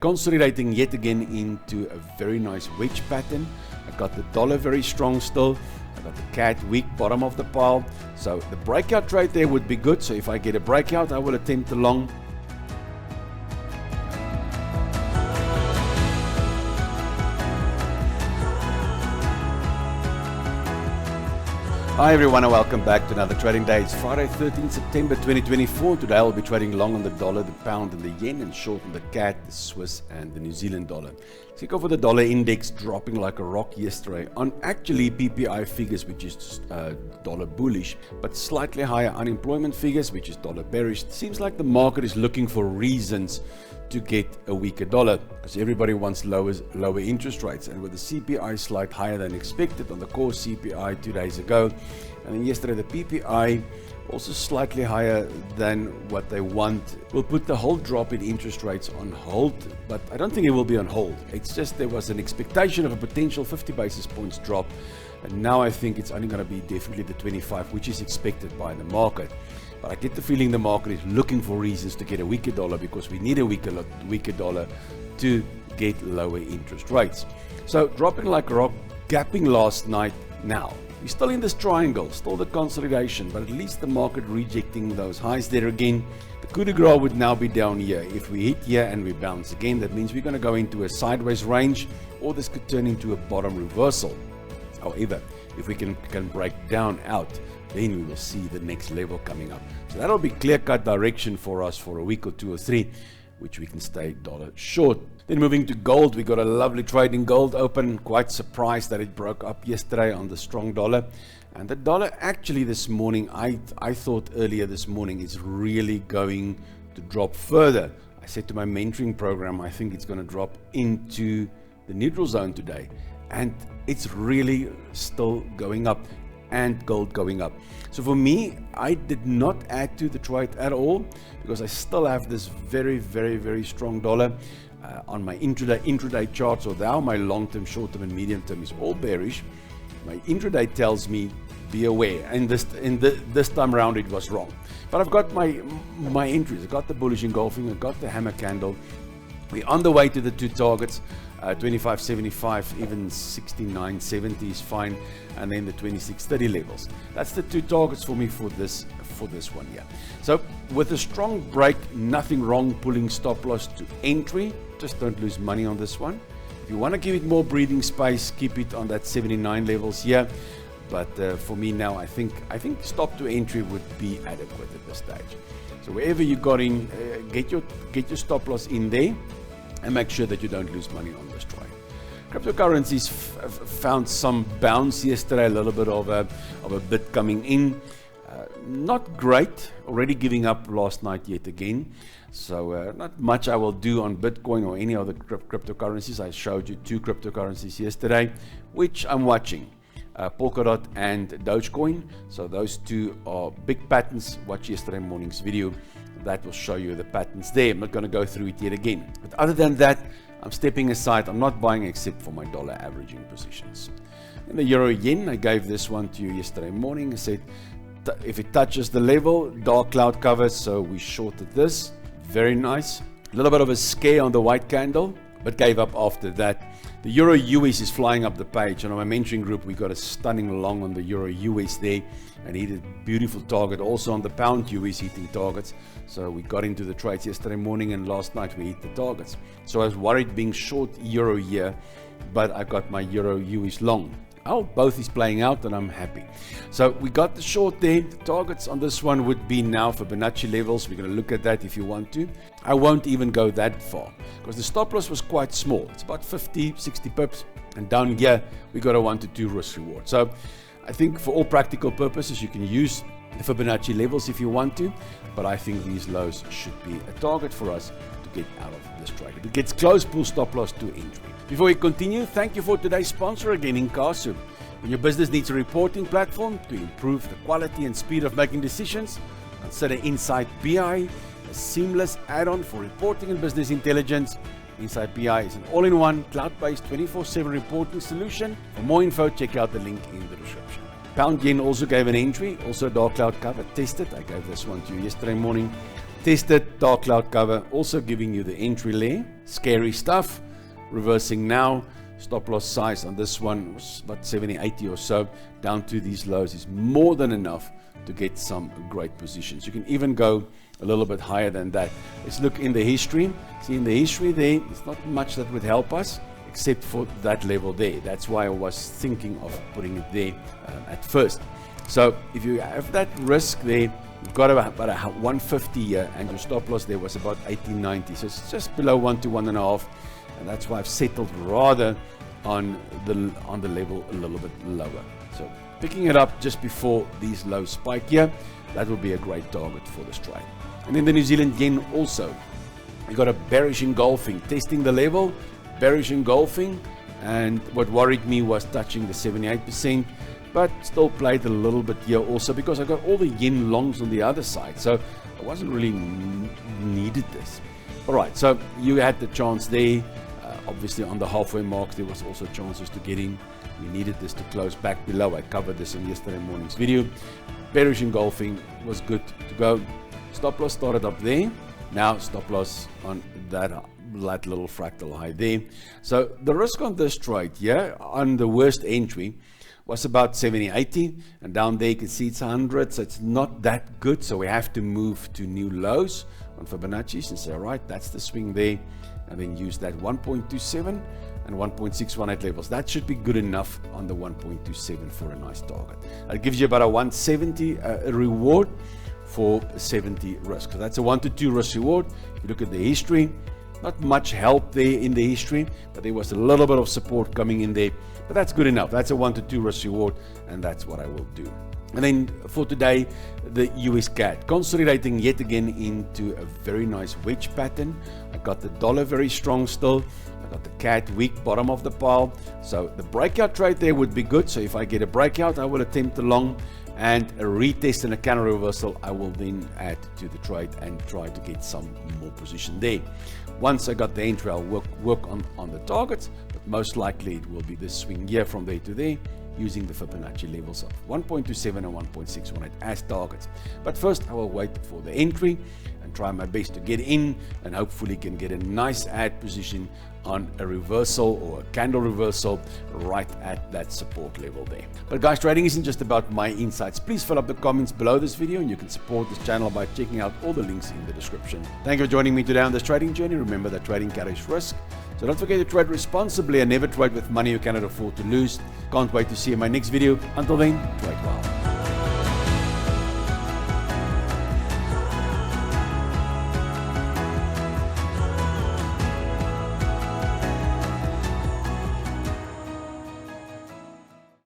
Consolidating yet again into a very nice wedge pattern. I got the dollar very strong still. I got the CAD weak, bottom of the pile. So the breakout trade there would be good. So if I get a breakout, I will attempt the long. Hi everyone and welcome back to another trading day. It's Friday 13 September 2024. Today I'll be trading long on the dollar, the pound and the yen, and short on the CAD, the Swiss and the New Zealand dollar. Let's kick off with the dollar index dropping like a rock yesterday on actually PPI figures, which is dollar bullish, but slightly higher unemployment figures, which is dollar bearish. It seems like the market is looking for reasons to get a weaker dollar because everybody wants lower interest rates, and with the CPI slightly higher than expected on the core CPI 2 days ago, and then yesterday the PPI also slightly higher than what they want, will put the whole drop in interest rates on hold. But I don't think it will be on hold. It's just there was an expectation of a potential 50 basis points drop, and now I think it's only going to be definitely the 25, which is expected by the market. But I get the feeling the market is looking for reasons to get a weaker dollar because we need a weaker dollar to get lower interest rates. So dropping like a rock, gapping last night. Now we're still in this triangle, still the consolidation, but at least the market rejecting those highs there again. The coup de grace would now be down here. If we hit here and we bounce again, that means we're going to go into a sideways range, or this could turn into a bottom reversal. However, if we can break down out, then we will see the next level coming up. So that'll be clear-cut direction for us for a week or two or three, which we can stay dollar short. Then moving to gold, we got a lovely trade in gold open. Quite surprised that it broke up yesterday on the strong dollar. And the dollar actually this morning, I thought earlier this morning, is really going to drop further. I said to my mentoring program, I think it's going to drop into the neutral zone today. And it's really still going up, and gold going up. So for me, I did not add to the trade at all because I still have this very, very, very strong dollar on my intraday charts, or now my long-term, short-term and medium-term is all bearish. My intraday tells me be aware, and this time around it was wrong. But I've got my entries. I've got the bullish engulfing, I've got the hammer candle. We're on the way to the two targets. 25.75, even 69.70 is fine, and then the 26.30 levels. That's the two targets for me for this one here. So with a strong break, nothing wrong pulling stop loss to entry. Just don't lose money on this one. If you want to give it more breathing space, keep it on that 79 levels here. But for me now, I think stop to entry would be adequate at this stage. So wherever you got in, get your stop loss in there, and make sure that you don't lose money on this trade. Cryptocurrencies found some bounce yesterday, a little bit of a bit coming in. Not great, already giving up last night yet again. So not much I will do on Bitcoin or any other cryptocurrencies. I showed you two cryptocurrencies yesterday, which I'm watching. Polkadot and Dogecoin. So those two are big patterns. Watch yesterday morning's video. That will show you the patterns there. I'm not going to go through it yet again. But other than that, I'm stepping aside. I'm not buying except for my dollar averaging positions. In the euro yen, I gave this one to you yesterday morning. I said if it touches the level, dark cloud covers. So we shorted this. Very nice. A little bit of a scare on the white candle, but gave up after that. The Euro US is flying up the page, and on my mentoring group we got a stunning long on the Euro US there, and he did a beautiful target also on the pound US hitting targets. So we got into the trades yesterday morning, and last night we hit the targets. So I was worried being short Euro here, but I got my Euro US long. Oh, both is playing out and I'm happy. So we got the short there. The targets on this one would be now Fibonacci levels. We're going to look at that if you want to. I won't even go that far because the stop loss was quite small. It's about 50, 60 pips. And down here, we got a 1 to 2 risk reward. So I think for all practical purposes, you can use the Fibonacci levels if you want to. But I think these lows should be a target for us to get out of this trade. If it gets close, pull stop loss to entry. Before we continue, thank you for today's sponsor again, Incasu. When your business needs a reporting platform to improve the quality and speed of making decisions, consider Insight BI, a seamless add-on for reporting and business intelligence. Insight BI is an all-in-one, cloud-based 24/7 reporting solution. For more info, check out the link in the description. Pound yen also gave an entry, also a dark cloud cover, tested. I gave this one to you yesterday morning. Tested, dark cloud cover, also giving you the entry layer. Scary stuff. Reversing now. Stop loss size on this one was about 70, 80 or so. Down to these lows is more than enough to get some great positions. You can even go a little bit higher than that. Let's look in the history. See, in the history there, it's not much that would help us except for that level there. That's why I was thinking of putting it there at first. So if you have that risk there, you've got about 150 here, and your stop loss there was about 1890. So it's just below 1 to 1.5, and that's why I've settled rather on the level a little bit lower. So picking it up just before these low spike here, that will be a great target for this trade. And then the New Zealand yen also, we got a bearish engulfing, testing the level, bearish engulfing, and what worried me was touching the 78%, but still played a little bit here also because I got all the yen longs on the other side, so I wasn't really needed this. All right, so you had the chance there. Obviously on the halfway mark there was also chances to get in. We needed this to close back below. I covered this in yesterday morning's video. Bearish engulfing was good to go. Stop loss started up there. Now stop loss on that little fractal high there. So the risk on this trade here on the worst entry was about 70, 80, and down there you can see it's 100, so it's not that good. So we have to move to new lows on Fibonacci and say, all right, that's the swing there, and then use that 1.27 and 1.618 levels. That should be good enough on the 1.27 for a nice target. That gives you about a 170 reward for 70 risk. So that's a 1 to 2 risk reward. If you look at the history, not much help there in the history, but there was a little bit of support coming in there. But that's good enough. That's a 1 to 2 risk reward, and that's what I will do. And then for today, the US CAD consolidating yet again into a very nice wedge pattern. I got the dollar very strong still. I got the CAD weak, bottom of the pile. So the breakout trade there would be good. So if I get a breakout, I will attempt a long, and a retest and a counter reversal, I will then add to the trade and try to get some more position there. Once I got the entry, I'll work on the targets, but most likely it will be this swing here from there to there, using the Fibonacci levels of 1.27 and 1.618 as targets. But first I will wait for the entry and try my best to get in, and hopefully can get a nice add position on a reversal or a candle reversal right at that support level there. But guys, trading isn't just about my insights. Please fill up the comments below this video, and you can support this channel by checking out all the links in the description. Thank you for joining me today on this trading journey. Remember that trading carries risk, so don't forget to trade responsibly and never trade with money you cannot afford to lose. Can't wait to see you in my next video. Until then, trade well.